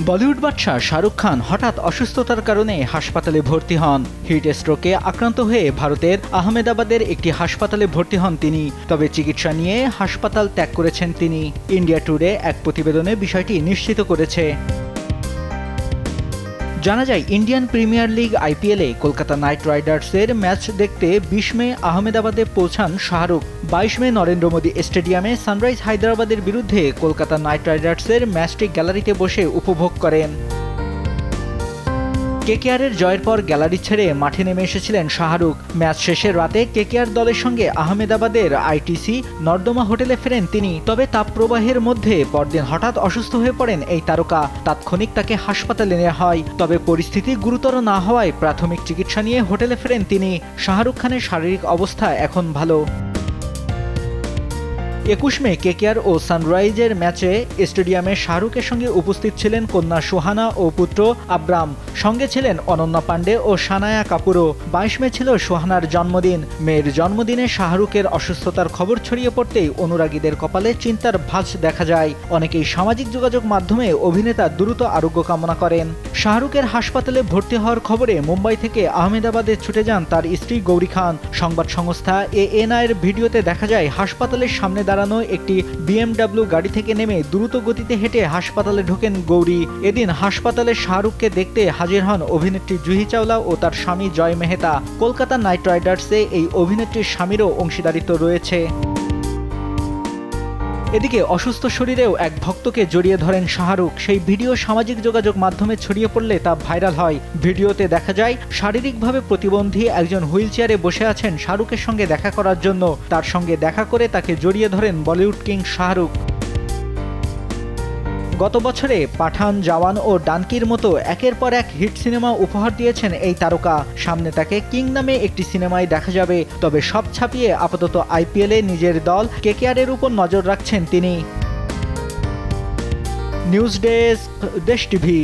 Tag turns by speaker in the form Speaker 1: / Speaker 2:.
Speaker 1: বলিউড বাদশা শাহরুখ খান হঠাৎ অসুস্থতার কারণে হাসপাতালে ভর্তি হন। হিট স্ট্রোকে আক্রান্ত হয়ে ভারতের আহমেদাবাদের একটি হাসপাতালে ভর্তি হন তিনি। তবে চিকিৎসা নিয়ে হাসপাতাল ত্যাগ করেছেন তিনি। ইন্ডিয়া টুডে এক প্রতিবেদনে বিষয়টি নিশ্চিত করেছে। জানা যায়, ইন্ডিয়ান প্রিমিয়ার লিগ আইপিএলে কলকাতা নাইট রাইডার্সের ম্যাচ দেখতে 20 মে আহমেদাবাদে পৌঁছান শাহরুখ। 22 মে নরেন্দ্র মোদী স্টেডিয়ামে সানরাইজ হায়দ্রাবাদের বিরুদ্ধে কলকাতা নাইট রাইডার্সের ম্যাচটি গ্যালারিতে বসে উপভোগ করেন। কেকেআরের জয়ের পর গ্যালারি ছেড়ে মাঠে নেমে এসেছিলেন শাহরুখ। ম্যাচ শেষের রাতে কেকেআর দলের সঙ্গে আহমেদাবাদের আইটিসি নর্দমা হোটেলে ফেরেন তিনি। তবে তাপপ্রবাহের মধ্যে পরদিন হঠাৎ অসুস্থ হয়ে পড়েন এই তারকা। তাৎক্ষণিক তাকে হাসপাতালে নেওয়া হয়। তবে পরিস্থিতি গুরুতর না হওয়ায় প্রাথমিক চিকিৎসা নিয়ে হোটেলে ফেরেন তিনি। শাহরুখ খানের শারীরিক অবস্থা এখন ভালো। 21 মে কেকেআর ও সানরাইজের ম্যাচে স্টেডিয়ামে শাহরুখের সঙ্গে উপস্থিত ছিলেন কন্যা সোহানা ও পুত্র আব্রাম। সঙ্গে ছিলেন অনন্যা পাণ্ডে ও সানায়া কাপুরও। 22 মে ছিল সোহানার জন্মদিন। মেয়ের জন্মদিনে শাহরুখের অসুস্থতার খবর ছড়িয়ে পড়তেই অনুরাগীদের কপালে চিন্তার ভাঁজ দেখা যায়। অনেকেই সামাজিক যোগাযোগ মাধ্যমে অভিনেতার দ্রুত আরোগ্য কামনা করেন। শাহরুখের হাসপাতালে ভর্তি হওয়ার খবরে মুম্বাই থেকে আহমেদাবাদে ছুটে যান তার স্ত্রী গৌরী খান। সংবাদ সংস্থা এএনআইয়ের ভিডিওতে দেখা যায়, হাসপাতালের সামনে দাঁড়ানো একটি BMW গাড়ি থেকে নেমে দ্রুত গতিতে হেঁটে হাসপাতালে ঢোকেন গৌরী। এদিন হাসপাতালে শাহরুখকে দেখতে হাজির হন অভিনেত্রী জুহি চাওলা ও তার স্বামী জয় মেহতা। কলকাতা নাইট রাইডার্সে এই অভিনেত্রীর স্বামীরও অংশীদারিত্ব রয়েছে। এদিকে অসুস্থ শরীরেও এক ভক্তকে জড়িয়ে ধরেন শাহরুখ। সেই ভিডিও সামাজিক যোগাযোগ মাধ্যমে ছড়িয়ে পড়লে তা ভাইরাল হয়। ভিডিওতে দেখা যায়, শারীরিকভাবে প্রতিবন্ধী একজন হুইল চেয়ারে বসে আছেন শাহরুখের সঙ্গে দেখা করার জন্য। তার সঙ্গে দেখা করে তাকে জড়িয়ে ধরেন বলিউড কিং শাহরুখ। গত বছরে পাঠান, জওয়ান ও ডানকির মতো একের পর এক হিট সিনেমা উপহার দিয়েছেন এই তারকা। সামনে তাকে কিং নামে একটি সিনেমায় দেখা যাবে। তবে সব ছাপিয়ে আপাতত আইপিএলে নিজের দল কেকেআরের উপর নজর রাখছেন তিনি। নিউজ ডেস্ক, দেশ টিভি।